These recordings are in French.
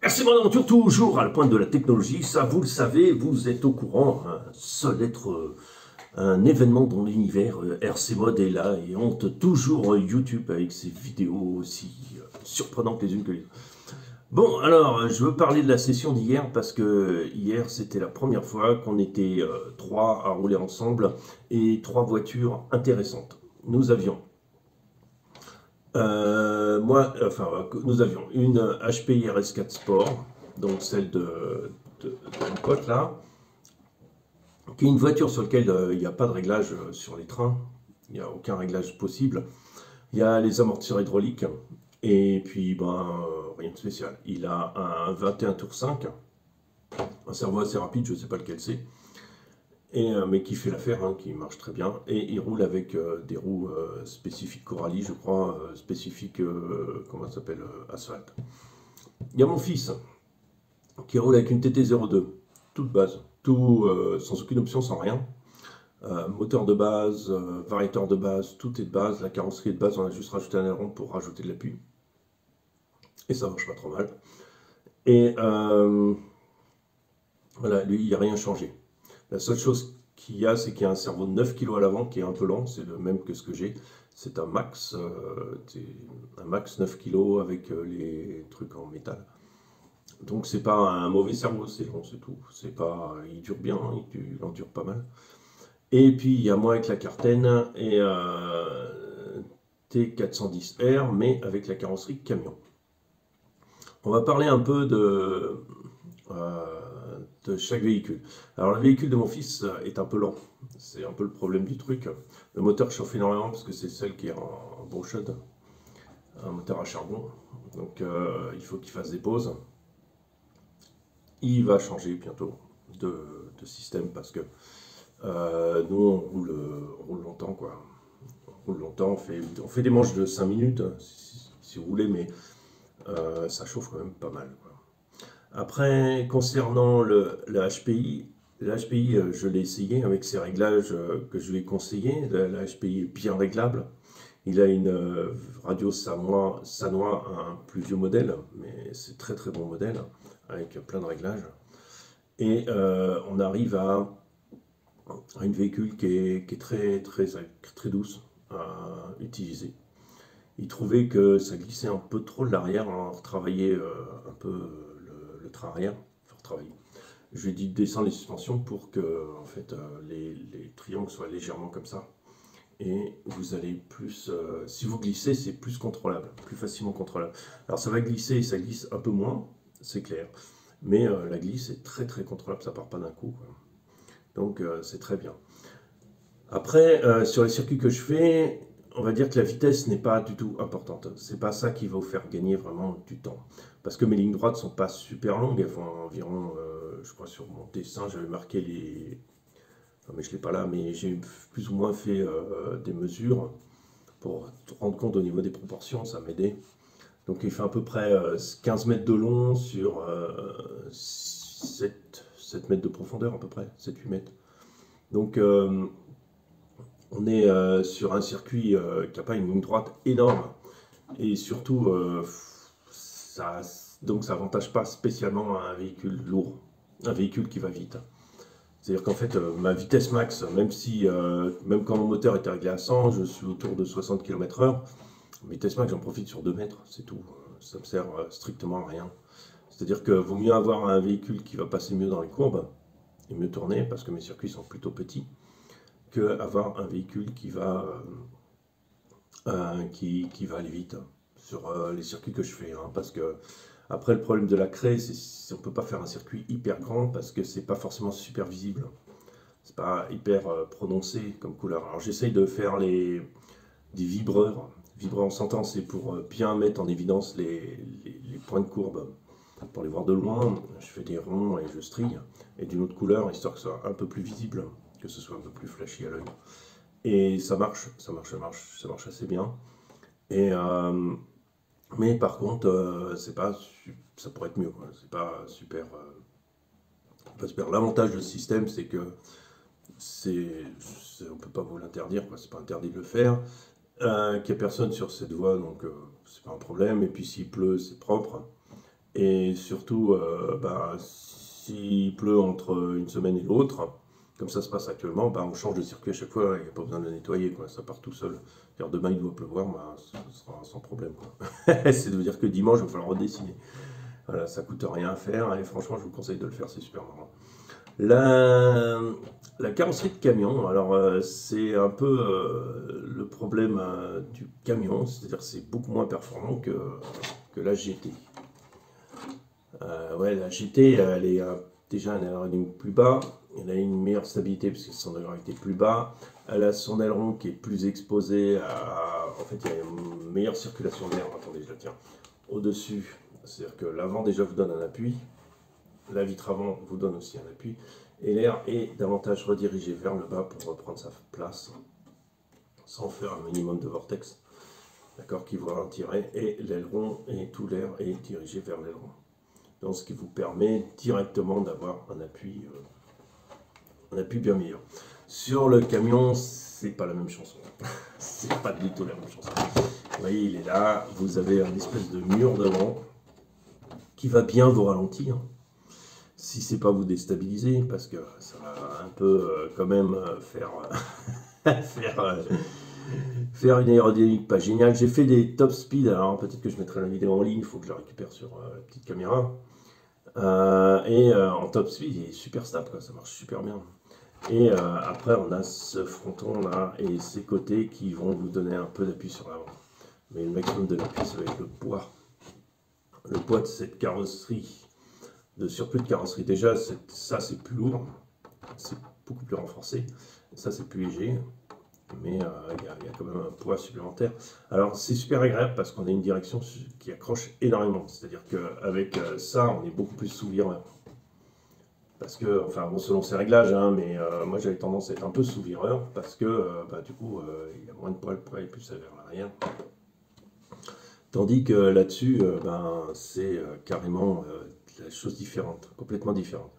C'est mon aventure toujours à la pointe de la technologie, ça vous le savez, vous êtes au courant, seul être un événement dans l'univers, RC Mode est là et hante toujours YouTube avec ses vidéos aussi surprenantes les unes que les autres. Bon, alors, je veux parler de la session d'hier parce que hier c'était la première fois qu'on était trois à rouler ensemble et trois voitures intéressantes. Nous avions nous avions une HPI RS4 Sport, donc celle de mon pote là, qui est une voiture sur laquelle il n'y a pas de réglage sur les trains, il n'y a aucun réglage possible. Il y a les amortisseurs hydrauliques, et puis rien de spécial. Il a un 21 tours 5, un servo assez rapide, je ne sais pas lequel c'est, mais qui fait l'affaire, qui marche très bien, et il roule avec des roues spécifiques Corali, je crois, spécifiques, comment ça s'appelle, asphalte. Il y a mon fils qui roule avec une TT02, toute base, tout sans aucune option, sans rien. Moteur de base, variateur de base, tout est de base, la carrosserie est de base, on a juste rajouté un aileron pour rajouter de l'appui. Et ça marche pas trop mal. Et voilà, lui, il n'y a rien changé. La seule chose qu'il y a, c'est qu'il y a un servo de 9 kg à l'avant qui est un peu lent, c'est le même que ce que j'ai. C'est un Max 9 kg avec les trucs en métal. Donc c'est pas un mauvais servo, c'est long, c'est tout. C'est pas, il dure bien, il endure pas mal. Et puis il y a moi avec la Carten et T410R, mais avec la carrosserie camion. On va parler un peu de chaque véhicule. Alors le véhicule de mon fils est un peu lent, c'est un peu le problème du truc. Le moteur chauffe énormément parce que c'est celle qui est en brochette, un moteur à charbon, donc il faut qu'il fasse des pauses. Il va changer bientôt de système parce que nous on roule longtemps quoi. On roule longtemps, on fait des manches de 5 minutes si vous voulez, mais ça chauffe quand même pas mal, quoi. Après, concernant le HPI, je l'ai essayé avec ses réglages que je lui ai conseillés. La HPI est bien réglable. Il a une radio Sanois, un plus vieux modèle, mais c'est très très bon modèle, avec plein de réglages. Et on arrive à une véhicule qui est très, très, très douce à utiliser. Il trouvait que ça glissait un peu trop de l'arrière, on retravaillait un peu le train arrière, faut retravailler. Je lui ai dit de descendre les suspensions pour que en fait, les triangles soient légèrement comme ça. Et vous allez plus, si vous glissez, c'est plus contrôlable, plus facilement contrôlable. Alors ça va glisser, ça glisse un peu moins, c'est clair. Mais la glisse est très très contrôlable, ça part pas d'un coup, quoi. Donc c'est très bien. Après, sur les circuits que je fais, on va dire que la vitesse n'est pas du tout importante. C'est pas ça qui va vous faire gagner vraiment du temps. Parce que mes lignes droites sont pas super longues, elles font environ, je crois sur mon dessin, j'avais marqué les... Non, mais je l'ai pas là, mais j'ai plus ou moins fait des mesures pour rendre compte au niveau des proportions, ça m'aidait. Donc il fait à peu près 15 mètres de long sur 7 mètres de profondeur à peu près, 7-8 mètres. Donc on est sur un circuit qui n'a pas une ligne droite énorme et surtout donc ça n'avantage pas spécialement un véhicule lourd, un véhicule qui va vite. C'est-à-dire qu'en fait ma vitesse max, même quand mon moteur est réglé à 100, je suis autour de 60 km/h. Vitesse max, j'en profite sur 2 mètres, c'est tout. Ça me sert strictement à rien. C'est-à-dire que vaut mieux avoir un véhicule qui va passer mieux dans les courbes et mieux tourner parce que mes circuits sont plutôt petits, qu'avoir un véhicule qui va aller vite sur les circuits que je fais. Parce que après le problème de la craie, c'est on ne peut pas faire un circuit hyper grand parce que c'est pas forcément super visible. C'est pas hyper prononcé comme couleur. Alors j'essaye de faire des vibreurs. Vibreurs, on s'entend, c'est pour bien mettre en évidence les points de courbe. Pour les voir de loin, je fais des ronds et je strille. Et d'une autre couleur, histoire que ce soit un peu plus visible, que ce soit un peu plus flashy à l'œil. Et ça marche assez bien. Et, mais par contre, ça pourrait être mieux, quoi. C'est pas super. L'avantage de ce système, c'est que on peut pas vous l'interdire, quoi. C'est pas interdit de le faire. Qu'il n'y a personne sur cette voie, donc c'est pas un problème. Et puis s'il pleut, c'est propre. Et surtout, s'il pleut entre une semaine et l'autre, comme ça se passe actuellement, on change de circuit à chaque fois, il n'y a pas besoin de le nettoyer, quoi, ça part tout seul. C'est-à-dire, demain il doit pleuvoir, ce sera sans problème, quoi. C'est de dire que dimanche, il va falloir redessiner. Voilà, ça coûte rien à faire, et franchement, je vous conseille de le faire, c'est super marrant. La carrosserie de camion, alors c'est un peu le problème du camion, c'est-à-dire c'est beaucoup moins performant que la GT. Ouais, la GT, elle est déjà un aérodynamique plus bas, elle a une meilleure stabilité parce que son aileron était plus bas, elle a son aileron qui est plus exposé en fait, il y a une meilleure circulation d'air, attendez, je la tiens, au-dessus, c'est-à-dire que l'avant déjà vous donne un appui, la vitre avant vous donne aussi un appui, et l'air est davantage redirigé vers le bas pour reprendre sa place, sans faire un minimum de vortex, d'accord, qui va en tirer, et l'aileron et tout l'air est dirigé vers l'aileron. Donc, ce qui vous permet directement d'avoir un appui bien meilleur. Sur le camion, c'est pas la même chanson. C'est pas du tout la même chanson. Vous voyez, il est là, vous avez un espèce de mur devant qui va bien vous ralentir. Si c'est pas vous déstabiliser, parce que ça va un peu quand même faire une aérodynamique pas géniale. J'ai fait des top speed, alors peut-être que je mettrai la vidéo en ligne, il faut que je la récupère sur la petite caméra. En top speed, il est super stable, quoi, ça marche super bien. Et après, on a ce fronton là et ces côtés qui vont vous donner un peu d'appui sur l'avant. Mais le maximum de l'appui, ça va être le poids. Le poids de cette carrosserie, de surplus de carrosserie. Déjà, ça c'est plus lourd, c'est beaucoup plus renforcé. Ça c'est plus léger, mais il y a quand même un poids supplémentaire. Alors c'est super agréable parce qu'on a une direction qui accroche énormément. C'est-à-dire qu'avec ça, on est beaucoup plus sous vireur. Parce que, enfin bon, selon ses réglages, hein, mais moi j'avais tendance à être un peu sous vireur parce que du coup, il y a moins de poids, le poids est plus vers l'arrière. Tandis que là-dessus, c'est carrément la chose différente, complètement différente.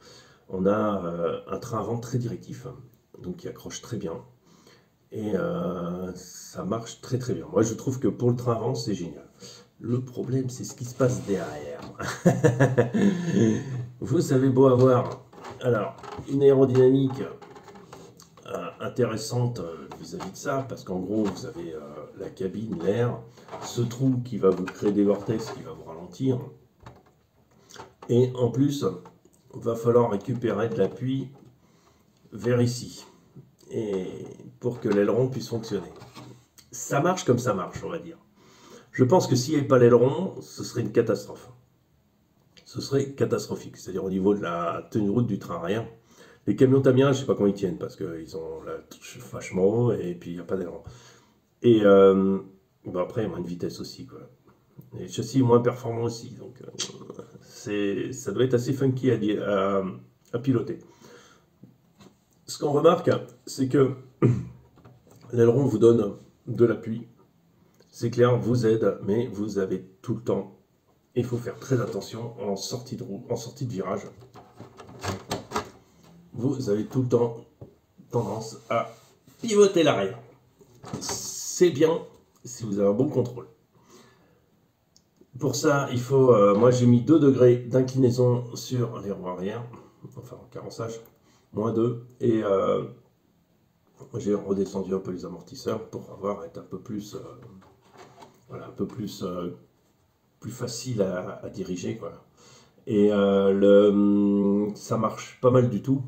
On a un train avant très directif, donc qui accroche très bien. Et ça marche très très bien. Moi je trouve que pour le train avant, c'est génial. Le problème, c'est ce qui se passe derrière. Vous avez beau avoir alors une aérodynamique intéressante vis-à-vis de ça, parce qu'en gros, vous avez la cabine, l'air, ce trou qui va vous créer des vortex, qui va vous ralentir. Et en plus, il va falloir récupérer de l'appui vers ici, et pour que l'aileron puisse fonctionner. Ça marche comme ça marche, on va dire. Je pense que s'il n'y avait pas l'aileron, ce serait une catastrophe. Ce serait catastrophique, c'est-à-dire au niveau de la tenue de route du train arrière. Les camions Tamiya, je ne sais pas comment ils tiennent, parce qu'ils ont la touche vachement haut, et puis il n'y a pas d'aileron. Et après, il y a moins de vitesse aussi, quoi. Et le châssis est moins performant aussi, donc ça doit être assez funky à piloter. Ce qu'on remarque, c'est que l'aileron vous donne de l'appui, c'est clair, vous aide, mais vous avez tout le temps, il faut faire très attention en sortie de roue, en sortie de virage. Vous avez tout le temps tendance à pivoter l'arrière. C'est bien si vous avez un bon contrôle. Pour ça, il faut, moi j'ai mis 2 degrés d'inclinaison sur les roues arrière, enfin en carrossage, moins 2, et j'ai redescendu un peu les amortisseurs pour être un peu plus, voilà, un peu plus facile à diriger, quoi. Et ça marche pas mal du tout.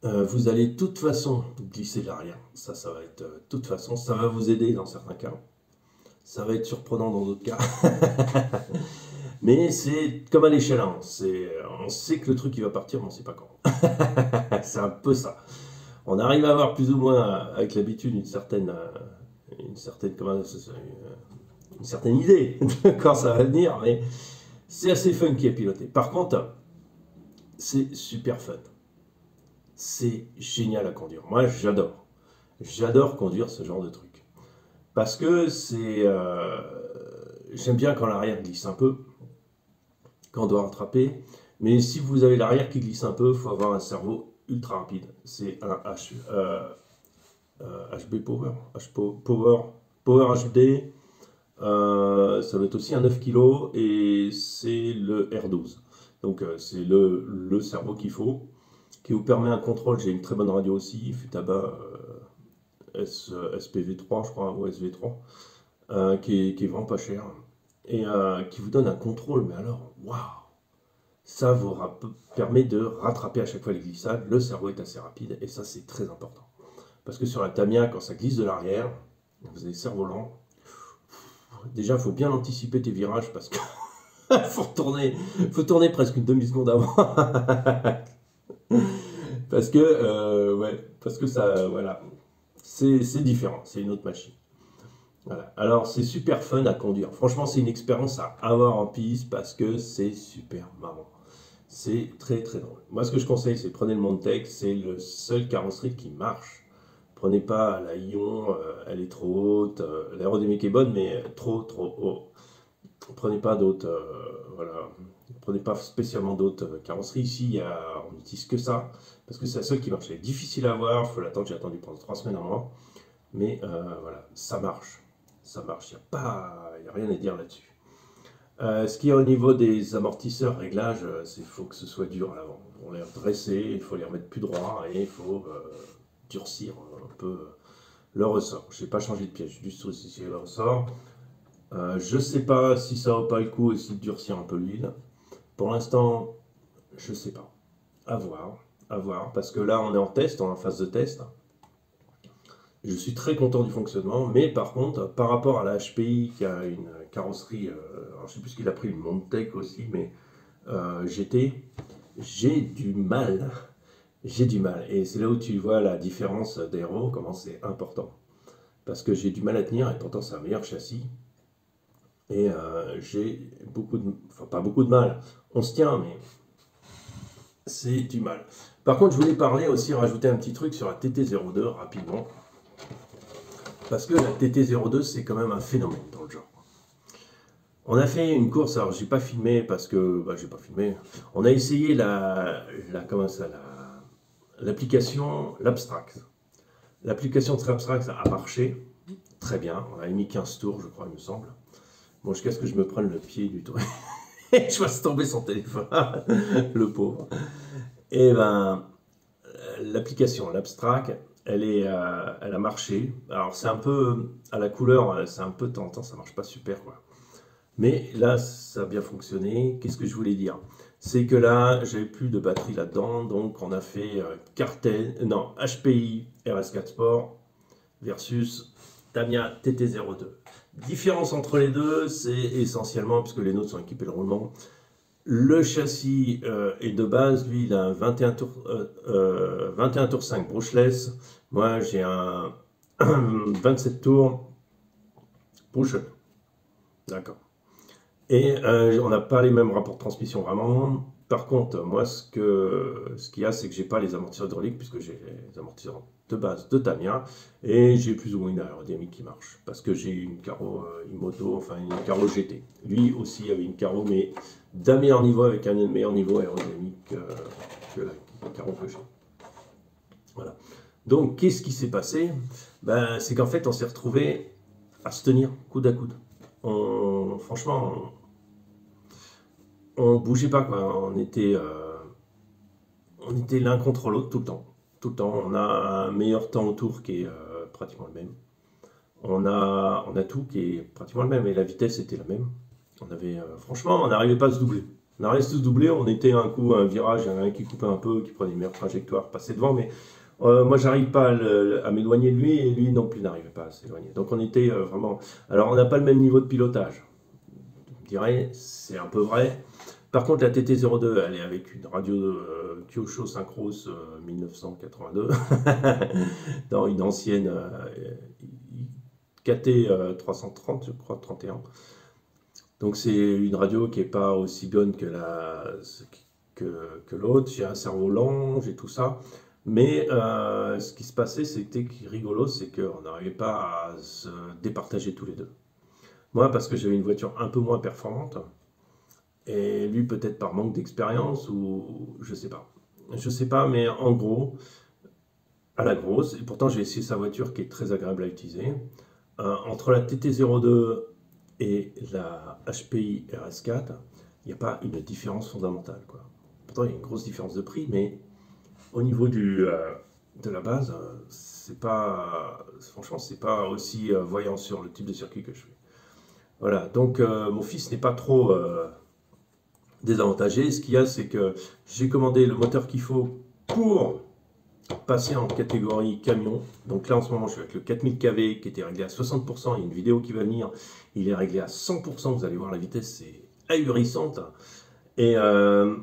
Vous allez de toute façon glisser de l'arrière. Ça va être de toute façon, ça va vous aider dans certains cas. Ça va être surprenant dans d'autres cas. Mais c'est comme à l'échelle 1. On sait que le truc il va partir, mais on ne sait pas quand. C'est un peu ça. On arrive à avoir plus ou moins, avec l'habitude, une certaine idée de quand ça va venir, mais c'est assez funky à piloter. Par contre, c'est super fun. C'est génial à conduire. Moi, j'adore. J'adore conduire ce genre de truc. Parce que j'aime bien quand l'arrière glisse un peu, quand on doit rattraper. Mais si vous avez l'arrière qui glisse un peu, il faut avoir un cerveau ultra rapide. C'est un HB Power, Power HD Ça doit être aussi un 9 kg et c'est le R12. Donc c'est le cerveau qu'il faut, qui vous permet un contrôle. J'ai une très bonne radio aussi, Futaba SPV3, je crois, ou SV3, qui est vraiment pas cher, et qui vous donne un contrôle, mais alors, waouh! Ça vous permet de rattraper à chaque fois les glissades. Le cerveau est assez rapide, et ça, c'est très important. Parce que sur la Tamiya, quand ça glisse de l'arrière, vous avez cerveau-lent. Déjà, il faut bien anticiper tes virages, parce que faut tourner presque une demi-seconde avant. Parce que ça, voilà, c'est différent, c'est une autre machine. Voilà. Alors, c'est super fun à conduire. Franchement, c'est une expérience à avoir en piste parce que c'est super marrant. C'est très très drôle. Moi, ce que je conseille, c'est prenez le Montec, c'est le seul carrosserie qui marche. Prenez pas la Ion, elle est trop haute. L'aérodynamique est bonne, mais trop haut. Prenez pas d'autres, voilà. Prenez pas spécialement d'autres carrosseries. Ici, on n'utilise que ça parce que c'est la seule qui marche. Elle est difficile à voir. Il faut l'attendre. J'ai attendu pendant 3 semaines, un mois. Mais voilà, ça marche. Ça marche. Il n'y a rien à dire là-dessus. Ce qui est au niveau des amortisseurs, réglages, il faut que ce soit dur à l'avant. On les redresser, il faut les remettre plus droits et il faut durcir un peu le ressort. Je n'ai pas changé de pièce, j'ai juste aussi le ressort. Je ne sais pas si ça vaut pas le coup aussi de durcir un peu l'huile. Pour l'instant, je ne sais pas. À voir, parce que là on est en test, on est en phase de test. Je suis très content du fonctionnement, mais par contre, par rapport à la HPI qui a une carrosserie, alors je ne sais plus ce qu'il a pris, une Montec aussi, mais j'ai du mal. J'ai du mal. Et c'est là où tu vois la différence d'aéro, comment c'est important. Parce que j'ai du mal à tenir, et pourtant c'est un meilleur châssis. Et j'ai enfin pas beaucoup de mal. On se tient, mais c'est du mal. Par contre, je voulais parler aussi, rajouter un petit truc sur la TT02 rapidement. Parce que la TT02, c'est quand même un phénomène dans le genre. On a fait une course, alors j'ai pas filmé parce que, j'ai pas filmé. On a essayé l'application l'Abstract. L'application Abstract a marché très bien. On a mis 15 tours, je crois, il me semble. Bon, jusqu'à ce que je me prenne le pied du truc et je fasse tomber son téléphone, le pauvre. Et ben, l'application, l'Abstract, elle a marché. Alors c'est un peu à la couleur, c'est un peu tentant, ça marche pas super quoi. Mais là, ça a bien fonctionné. Qu'est-ce que je voulais dire? C'est que là, j'avais plus de batterie là-dedans, donc on a fait HPI RS4 Sport versus Tamiya TT02. Différence entre les deux, c'est essentiellement, puisque les nôtres sont équipés de roulement, le châssis est de base, lui, il a un 21 tours 5 brushless. Moi, j'ai un 27 tours push. D'accord. Et on n'a pas les mêmes rapports de transmission vraiment. Par contre, moi, ce qu'il y a, c'est que j'ai pas les amortisseurs hydrauliques, puisque j'ai les amortisseurs de base de Tamiya, et j'ai plus ou moins une aérodynamique qui marche, parce que j'ai une carreau Imoto, enfin une carreau GT. Lui aussi avait une carreau, mais d'un meilleur niveau, avec un meilleur niveau aérodynamique que la carreau que j'ai. Voilà. Donc, qu'est-ce qui s'est passé? C'est qu'en fait, on s'est retrouvé à se tenir coude à coude. Franchement, on bougeait pas, quoi. On était l'un contre l'autre tout le temps. Tout le temps. On a un meilleur temps autour qui est pratiquement le même. On a tout qui est pratiquement le même. Et la vitesse était la même. Franchement, on n'arrivait pas à se doubler. On arrivait à se doubler. On était un coup à un virage, il y en a un qui coupait un peu, qui prenait une meilleure trajectoire, passait devant. Mais moi, j'arrive pas à m'éloigner de lui, et lui non plus n'arrivait pas à s'éloigner. Donc on était vraiment. Alors on n'a pas le même niveau de pilotage. Je dirais, c'est un peu vrai. Par contre, la TT02, elle est avec une radio Kyosho Synchros 1982, dans une ancienne KT 330, je crois, 31. Donc c'est une radio qui n'est pas aussi bonne que l'autre. J'ai un cerveau lent, j'ai tout ça. Mais ce qui se passait, c'était rigolo, c'est qu'on n'arrivait pas à se départager tous les deux. Moi, parce que j'avais une voiture un peu moins performante, et lui peut-être par manque d'expérience, ou je sais pas. Je sais pas, mais en gros, à la grosse, et pourtant j'ai essayé sa voiture qui est très agréable à utiliser, entre la TT02 et la HPI RS4, il n'y a pas une différence fondamentale, quoi. Pourtant, il y a une grosse différence de prix, mais au niveau de la base, c'est pas, franchement, c'est pas aussi voyant sur le type de circuit que je fais. Voilà, donc mon fils n'est pas trop désavantagé. Ce qu'il y a, c'est que j'ai commandé le moteur qu'il faut pour passer en catégorie camion. Donc là, en ce moment, je suis avec le 4000 kV qui était réglé à 60%. Il y a une vidéo qui va venir. Il est réglé à 100%. Vous allez voir, la vitesse, c'est ahurissante. Et, euh,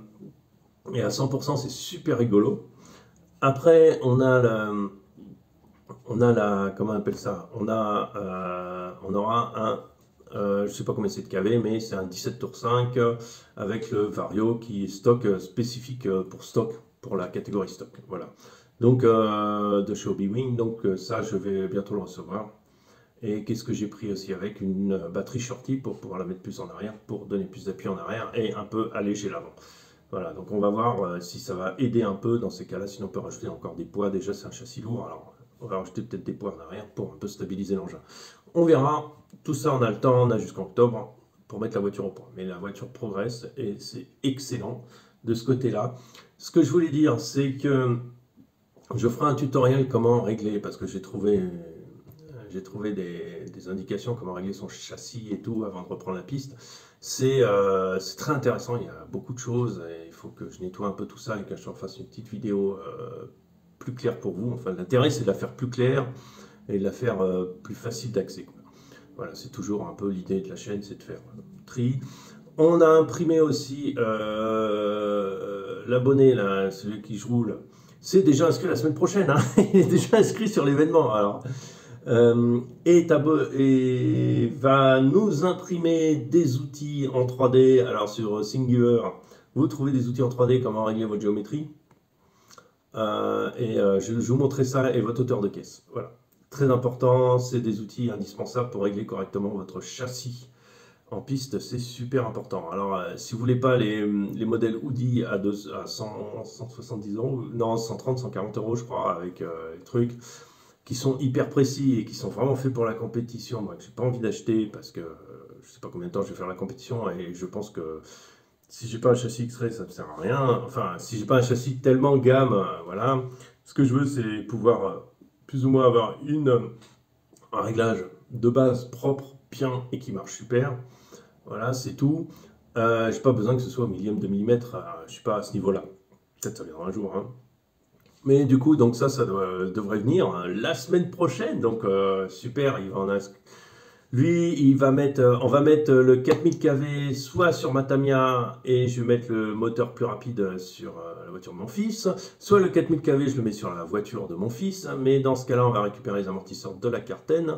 et à 100%, c'est super rigolo. Après, comment on appelle ça? On aura un, je ne sais pas combien c'est de kV, mais c'est un 17 tours 5 avec le Vario qui est stock spécifique pour stock, pour la catégorie stock. Voilà. Donc, de chez Hobby-Wing, donc ça, je vais bientôt le recevoir. Et qu'est-ce que j'ai pris aussi avec? Une batterie shorty pour pouvoir la mettre plus en arrière, pour donner plus d'appui en arrière et un peu alléger l'avant. Voilà, donc on va voir si ça va aider un peu dans ces cas-là, sinon on peut rajouter encore des poids. Déjà, c'est un châssis lourd, alors on va rajouter peut-être des poids en arrière pour un peu stabiliser l'engin. On verra, tout ça on a le temps, on a jusqu'en octobre pour mettre la voiture au point. Mais la voiture progresse et c'est excellent de ce côté-là. Ce que je voulais dire, c'est que je ferai un tutoriel comment régler, parce que j'ai trouvé des indications comment régler son châssis et tout avant de reprendre la piste. C'est très intéressant, il y a beaucoup de choses et il faut que je nettoie un peu tout ça et que je en fasse une petite vidéo plus claire pour vous. Enfin, l'intérêt c'est de la faire plus claire et de la faire plus facile d'accès. Voilà, c'est toujours un peu l'idée de la chaîne, c'est de faire tri. On a imprimé aussi l'abonné, là, celui qui je roule. C'est déjà inscrit la semaine prochaine, hein. Il est déjà inscrit sur l'événement. Alors, et va nous imprimer des outils en 3D. Alors sur Thingiver, vous trouvez des outils en 3D, comment régler votre géométrie. Je vais vous montrer ça et votre hauteur de caisse. Voilà. Très important, c'est des outils indispensables pour régler correctement votre châssis en piste, c'est super important. Alors, si vous voulez pas les modèles Audi à 170 euros, non, 130, 140 euros, je crois, avec les trucs qui sont hyper précis et qui sont vraiment faits pour la compétition, moi, que j'ai pas envie d'acheter parce que je sais pas combien de temps je vais faire la compétition et je pense que si j'ai pas un châssis X-Ray, ça ne sert à rien. Enfin, si j'ai pas un châssis tellement gamme, voilà. Ce que je veux, c'est pouvoir plus ou moins avoir un réglage de base propre, bien et qui marche super. Voilà, c'est tout. J'ai pas besoin que ce soit au millième de millimètre, je suis pas à ce niveau-là. Peut-être ça viendra un jour, hein. Mais du coup, donc ça devrait venir la semaine prochaine. Donc super, lui, on va mettre le 4000 kV soit sur ma Tamiya et je vais mettre le moteur plus rapide sur la voiture de mon fils, soit le 4000 kV, je le mets sur la voiture de mon fils. Mais dans ce cas-là, on va récupérer les amortisseurs de la Carten.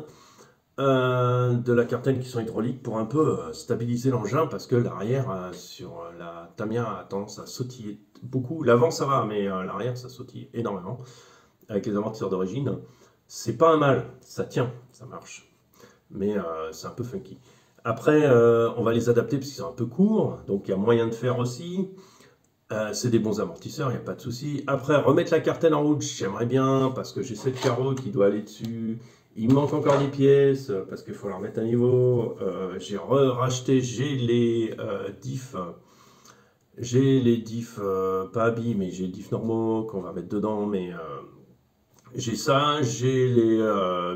Qui sont hydrauliques pour un peu stabiliser l'engin parce que l'arrière sur la Tamiya a tendance à sautiller beaucoup. L'avant ça va, mais l'arrière ça sautille énormément avec les amortisseurs d'origine. C'est pas un mal, ça tient, ça marche, mais c'est un peu funky. Après, on va les adapter parce qu'ils sont un peu courts, donc il y a moyen de faire aussi. C'est des bons amortisseurs, il n'y a pas de souci. Après, remettre la Carten en route, j'aimerais bien parce que j'ai 7 carreaux qui doit aller dessus. Il manque encore des pièces parce qu'il faut la remettre à niveau. J'ai racheté, j'ai les diffs. J'ai les diffs, pas habits, mais j'ai les diffs normaux qu'on va mettre dedans. Mais j'ai ça, j'ai les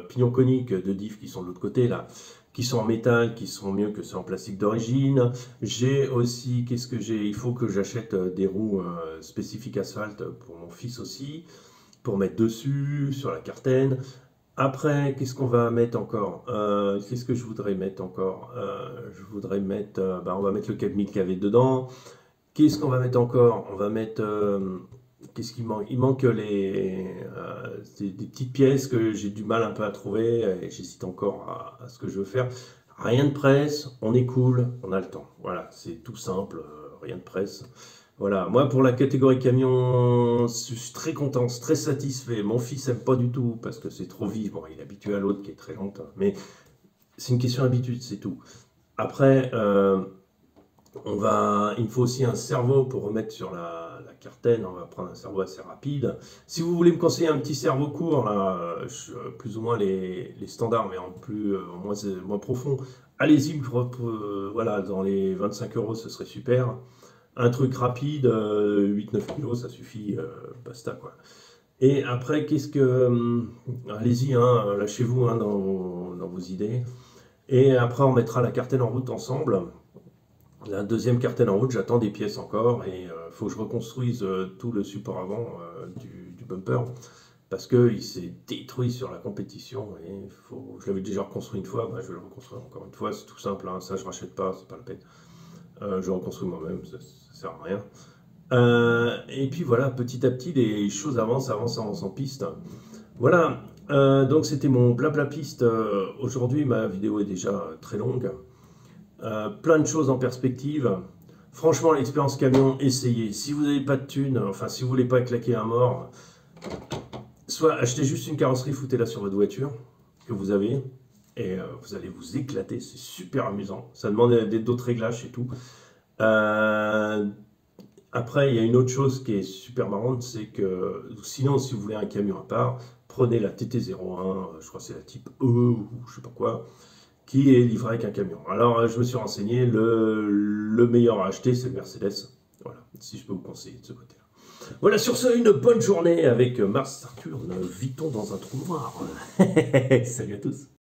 pignons coniques de diffs qui sont de l'autre côté là, qui sont en métal, qui sont mieux que ceux en plastique d'origine. J'ai aussi, qu'est-ce que j'ai? Il faut que j'achète des roues spécifiques asphalte pour mon fils aussi, pour mettre dessus, sur la Carten. Après, qu'est-ce qu'on va mettre encore? Qu'est-ce que je voudrais mettre encore? Je voudrais mettre, on va mettre le 4000 kV dedans. Qu'est-ce qu'on va mettre encore? On va mettre, qu'est-ce qu'il manque? Il manque des petites pièces que j'ai du mal un peu à trouver et j'hésite encore à ce que je veux faire. Rien de presse, on est cool, on a le temps. Voilà, c'est tout simple, rien de presse. Voilà, moi pour la catégorie camion, je suis très content, très satisfait. Mon fils n'aime pas du tout parce que c'est trop vif. Bon, il est habitué à l'autre qui est très lente, mais c'est une question d'habitude, c'est tout. Après, il me faut aussi un servo pour remettre sur la Carten. On va prendre un servo assez rapide. Si vous voulez me conseiller un petit servo court, là, plus ou moins les standards, mais en moins profond, allez-y, voilà, dans les 25 euros, ce serait super. Un truc rapide, 8-9 kilos, ça suffit, basta quoi. Et après, allez-y, hein, lâchez-vous hein, dans vos idées. Et après, on mettra la cartelle en route ensemble. La deuxième cartelle en route, j'attends des pièces encore et il faut que je reconstruise tout le support avant du bumper parce qu'il s'est détruit sur la compétition et je l'avais déjà reconstruit une fois, bah, je vais le reconstruire encore une fois, c'est tout simple, hein, ça je rachète pas, c'est pas la peine. Je reconstruis moi-même, ça sert à rien. Et puis voilà, petit à petit, les choses avancent en piste. Voilà, donc c'était mon blabla piste. Aujourd'hui, ma vidéo est déjà très longue. Plein de choses en perspective. Franchement, l'expérience camion, essayez. Si vous n'avez pas de thunes, enfin si vous voulez pas claquer un mort, soit achetez juste une carrosserie, foutez-la sur votre voiture que vous avez, et vous allez vous éclater, c'est super amusant. Ça demande d'autres réglages et tout. Après, il y a une autre chose qui est super marrante, c'est que sinon, si vous voulez un camion à part, prenez la TT01, je crois que c'est la type E ou je sais pas quoi, qui est livré avec un camion. Alors, je me suis renseigné, le meilleur à acheter, c'est le Mercedes. Voilà, si je peux vous conseiller de ce côté-là. Voilà, sur ce, une bonne journée avec Mars Arthur. Vit-on dans un trou noir? Salut à tous.